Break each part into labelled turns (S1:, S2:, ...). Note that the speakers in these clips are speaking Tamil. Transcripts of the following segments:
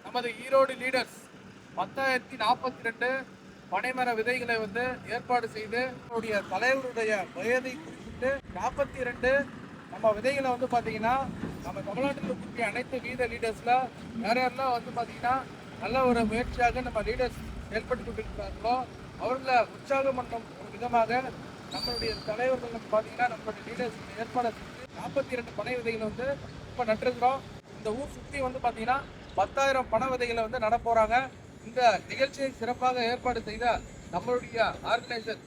S1: நமது ஈரோடு லீடர்ஸ் 10,042 பனைமர விதைகளை ஏற்பாடு செய்து தலைவருடைய வயதை குறிப்பிட்டு 42 நம்ம விதைகளை பாத்தீங்கன்னா நம்ம தமிழ்நாட்டில் இருக்கக்கூடிய அனைத்து வீத லீடர்ஸ்ல யார் யாரெல்லாம் பாத்தீங்கன்னா நல்ல ஒரு முயற்சியாக நம்ம லீடர்ஸ் செயல்பட்டு கொண்டிருக்கிறார்களோ அவர்களை உற்சாகம் பண்ணும் ஒரு விதமாக நம்மளுடைய தலைவர்கள் பாத்தீங்கன்னா நம்மளுடைய லீடர்ஸ் ஏற்பாடு செஞ்சு 42 பனை விதைகளை இப்ப நட்டுருக்கிறோம். இந்த ஊர் சுத்தி பாத்தீங்கன்னா 10,000 பனை விதைகளை நட போறாங்க. இந்த நிகழ்ச்சியை சிறப்பாக ஏற்பாடு செய்த நம்மளுடைய ஆர்கனைசர்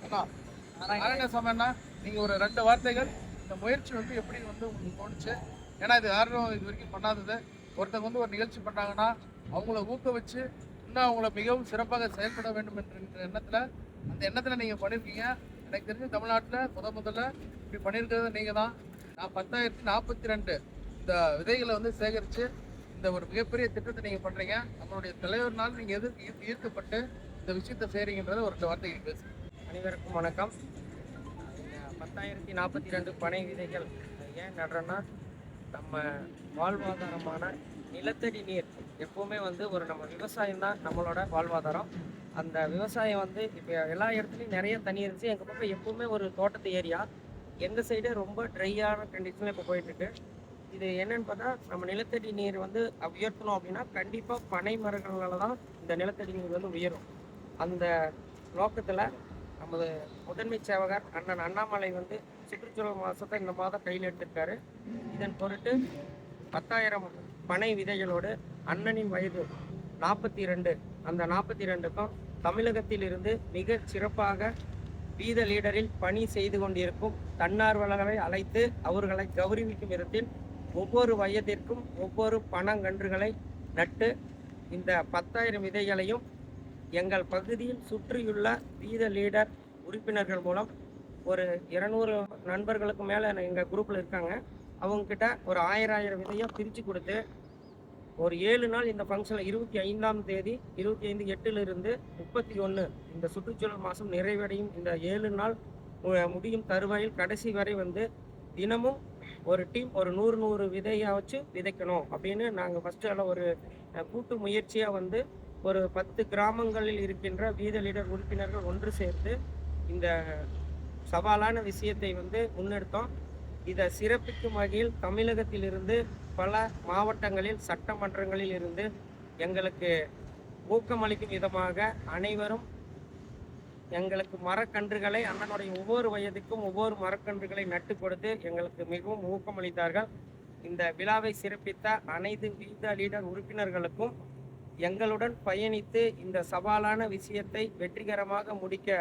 S1: நாராயணசாமி, நீங்க ஒரு 2 வார்த்தைகள் இந்த முயற்சி எப்படி உங்களுக்கு தோணுச்சு? ஏன்னா இது யாரும் இது வரைக்கும் பண்ணாதது. ஒருத்தவங்க ஒரு நிகழ்ச்சி பண்ணாங்கன்னா அவங்கள ஊக்குவிச்சு இன்னும் அவங்கள மிகவும் சிறப்பாக செயல்பட வேண்டும் என்ற எண்ணத்துல நீங்க பண்ணிருக்கீங்க. எனக்கு தெரிஞ்சு தமிழ்நாட்டில் முதல்ல இப்படி பண்ணியிருக்கிறது நீங்க தான். நான் 10,042 இந்த விதைகளை சேகரிச்சு இந்த ஒரு மிகப்பெரிய திட்டத்தை நீங்க பண்றீங்க. நம்மளுடைய தலைவர்னால் நீங்க ஈர்க்கப்பட்டு இந்த விஷயத்தை செய்றீங்கன்றத ஒரு 2 வார்த்தைகள் பேசுங்க.
S2: அனைவருக்கும் வணக்கம். 10,042 பனை விதைகள் ஏன் நடுறோன்னா, நம்ம வாழ்வாதாரமான நிலத்தடி நீர் எப்பவுமே ஒரு நம்ம விவசாயம் தான் நம்மளோட வாழ்வாதாரம். அந்த விவசாயம் இப்போ எல்லா இடத்துலையும் நிறைய தண்ணி இருந்துச்சு. எங்கள் பக்கம் எப்பவுமே ஒரு தோட்டத்து ஏரியா. எங்கள் சைடு ரொம்ப ட்ரையான கண்டிஷனில் இப்போ போயிட்டுருக்கு. இது என்னன்னு பார்த்தா, நம்ம நிலத்தடி நீர் உயர்த்தணும் அப்படின்னா கண்டிப்பாக பனை மரங்களால தான் இந்த நிலத்தடி நீர் உயரும். அந்த நோக்கத்தில் நமது முதன்மை சேவகர் அண்ணன் அண்ணாமலை சுற்றுச்சூழல் மாதத்தை இந்த மாதம் கையில் எடுத்திருக்காரு. இதன் பொருட்டு 10,000 பனை விதைகளோடு அண்ணனின் வயது 42, அந்த 42க்கும் தமிழகத்தில் இருந்து மிக சிறப்பாக வீத லீடரில் பணி செய்து கொண்டிருக்கும் தன்னார்வலர்களை அழைத்து அவர்களை கௌரவிக்கும் விதத்தில் ஒவ்வொரு வயதிற்கும் ஒவ்வொரு பனங்கன்றுகளை நட்டு இந்த 10,000 விதைகளையும் எங்கள் பகுதியில் சுற்றியுள்ள வீத லீடர் உறுப்பினர்கள் மூலம் ஒரு 200 நண்பர்களுக்கு மேலே எங்கள் குரூப்பில் இருக்காங்க. அவங்கக்கிட்ட ஒரு 1000 விதையாக பிரித்து கொடுத்து ஒரு 7 நாள் இந்த ஃபங்க்ஷனில் 25ஆம் தேதி 25/8 31 இந்த சுற்றுச்சூழல் மாதம் நிறைவடையும் இந்த 7 நாள் முடியும் தருவாயில் கடைசி வரை தினமும் ஒரு டீம் ஒரு 100 விதையாக வச்சு விதைக்கணும் அப்படின்னு நாங்கள் ஃபஸ்ட்டு ஒரு கூட்டு முயற்சியாக ஒரு 10 கிராமங்களில் இருக்கின்ற வீத லீடர் உறுப்பினர்கள் ஒன்று சேர்த்து இந்த சவாலான விஷயத்தை முன்னெடுத்தோம். இதை சிறப்பிக்கும் வகையில் தமிழகத்திலிருந்து பல மாவட்டங்களில் சட்டமன்றங்களில் இருந்து எங்களுக்கு ஊக்கமளிக்கும் விதமாக அனைவரும் எங்களுக்கு மரக்கன்றுகளை அண்ணனுடைய ஒவ்வொரு வயதுக்கும் ஒவ்வொரு மரக்கன்றுகளை நட்டு கொடுத்து எங்களுக்கு மிகவும் ஊக்கமளித்தார்கள். இந்த விழாவை சிறப்பித்த அனைத்து வீத லீடர் உறுப்பினர்களுக்கும் எங்களுடன் பயணித்து இந்த சவாலான விஷயத்தை வெற்றிகரமாக முடிக்க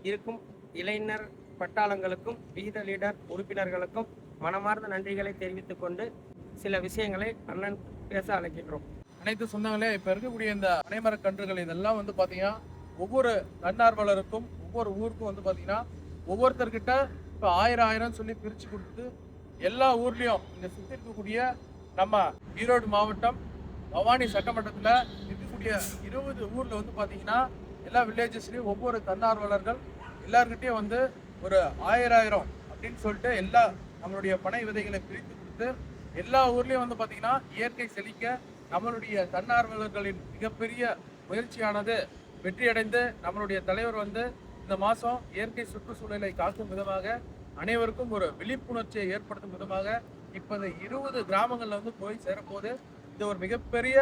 S2: இருக்கும் இளைஞர் பட்டாளங்களுக்கும் வீத லீடர் உறுப்பினர்களுக்கும் மனமார்ந்த நன்றிகளை தெரிவித்துக் கொண்டு சில விஷயங்களை அண்ணன் பேச அழைக்கின்றோம்.
S1: அனைத்து சொந்தங்களே, இப்ப இருக்கக்கூடிய இந்த பனைமர கன்றுகள் இதெல்லாம் பாத்தீங்கன்னா ஒவ்வொரு தன்னார்வலருக்கும் ஒவ்வொரு ஊருக்கும் பாத்தீங்கன்னா ஒவ்வொருத்தர்கிட்ட இப்போ 1000 சொல்லி பிரிச்சு கொடுத்து எல்லா ஊர்லயும் இங்க சுத்தி இருக்கக்கூடிய நம்ம ஈரோடு மாவட்டம் பவானி சட்டமன்றத்துல இருக்கக்கூடிய 20 ஊர்ல பாத்தீங்கன்னா எல்லா வில்லேஜஸ்லயும் ஒவ்வொரு தன்னார்வலர்கள் எல்லார்கிட்டையும் ஒரு 1000 அப்படின்னு சொல்லிட்டு எல்லா நம்மளுடைய பனை விதைகளை பிரித்து கொடுத்து எல்லா ஊர்லயும் பாத்தீங்கன்னா இயற்கை செழிக்க நம்மளுடைய தன்னார்வலர்களின் மிகப்பெரிய முயற்சியானது வெற்றியடைந்து நம்மளுடைய தலைவர் இந்த மாதம் இயற்கை சுற்றுச்சூழலை காக்கும் விதமாக அனைவருக்கும் ஒரு விழிப்புணர்ச்சியை ஏற்படுத்தும் விதமாக இப்போ இந்த 20 கிராமங்கள்ல போய் சேரப்போது இந்த ஒரு மிகப்பெரிய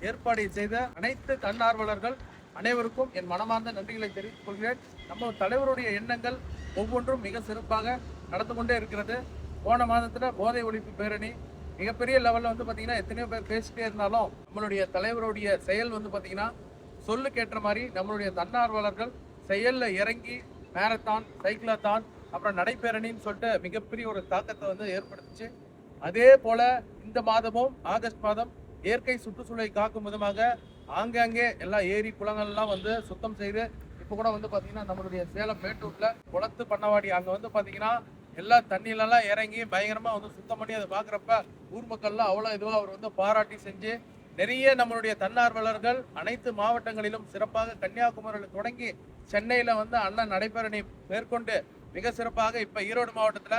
S1: ஏற்பாடை செய்த அனைத்து தன்னார்வலர்கள் அனைவருக்கும் என் மனமார்ந்த நன்றிகளை தெரிவித்துக் கொள்கிறேன். நம்ம தலைவருடைய எண்ணங்கள் ஒவ்வொன்றும் மிக சிறப்பாக நடந்து கொண்டே இருக்கிறது. போன மாதத்துல போதை ஒழிப்பு பேரணி மிகப்பெரிய லெவல்ல பாத்தீங்கன்னா எத்தனையோ பேர் பேசிட்டே இருந்தாலும் நம்மளுடைய தலைவருடைய செயல் பாத்தீங்கன்னா சொல்லுக்கேற்ற மாதிரி நம்மளுடைய தன்னார்வலர்கள் செயல்ல இறங்கி மேரத்தான், சைக்கிளாத்தான், அப்புறம் நடைபேரணின்னு சொல்லிட்டு மிகப்பெரிய ஒரு தாக்கத்தை ஏற்படுத்துச்சு. அதே போல இந்த மாதமும் ஆகஸ்ட் மாதம் இயற்கை சுற்றுச்சூழலை காக்கும் விதமாக ஆங்காங்கே எல்லா ஏரி குளங்கள்லாம் சுத்தம் செய்து இப்போ கூட பாத்தீங்கன்னா நம்மளுடைய சேலம் மேட்டூர்ல குளத்து பண்ணவாடி அங்க பாத்தீங்கன்னா எல்லா தண்ணியிலலாம் இறங்கி பயங்கரமா சுத்தம் பண்ணி அதை பாக்குறப்ப ஊர் மக்கள்லாம் அவ்வளவு இதுவா அவர் பாராட்டி செஞ்சு நிறைய நம்மளுடைய தன்னார்வலர்கள் அனைத்து மாவட்டங்களிலும் சிறப்பாக கன்னியாகுமரியில் தொடங்கி சென்னையில அண்ணன் நடைபெறணி மேற்கொண்டு மிக சிறப்பாக இப்ப ஈரோடு மாவட்டத்துல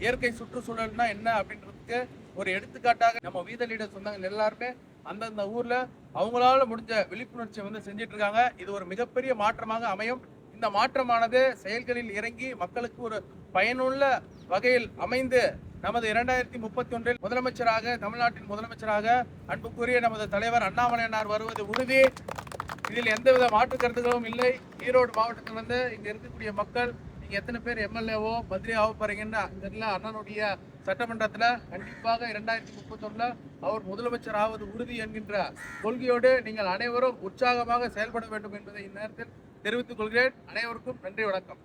S1: இயற்கை சுற்றுச்சூழல்னா என்ன அப்படின்றதுக்கு ஒரு எடுத்துக்காட்டாக நம்ம வீத லீடர் சொன்னாங்க. எல்லாருமே அந்தந்த ஊர்ல அவங்களால முடிஞ்ச விழிப்புணர்ச்சியை வந்து செஞ்சுட்டு இருக்காங்க. இது ஒரு மிகப்பெரிய மாற்றமாக அமையும். இந்த மாற்றமானது செயல்களில் இறங்கி மக்களுக்கு ஒரு பயனுள்ள வகையில் அமைந்து நமது 2031 முதலமைச்சராக, தமிழ்நாட்டின் முதலமைச்சராக அன்புக்குரிய நமது தலைவர் அண்ணாமலையார் வருவது உறுதி. இதில் எந்தவித மாற்று கருத்துக்களும் இல்லை. ஈரோடு மாவட்டத்தில் வந்து இங்க இருக்கக்கூடிய மக்கள், நீங்க எத்தனை பேர் எம்எல்ஏவோ மந்திரி ஆக போறீங்கன்னு தெரியல, அண்ணனுடைய சட்டமன்றத்துல கண்டிப்பாக 2031 அவர் முதலமைச்சர் ஆவது உறுதி என்கின்ற கொள்கையோடு நீங்கள் அனைவரும் உற்சாகமாக செயல்பட வேண்டும் என்பதை இந்நேரத்தில் தெரிவித்துக் கொள்கிறேன். அனைவருக்கும் நன்றி, வணக்கம்.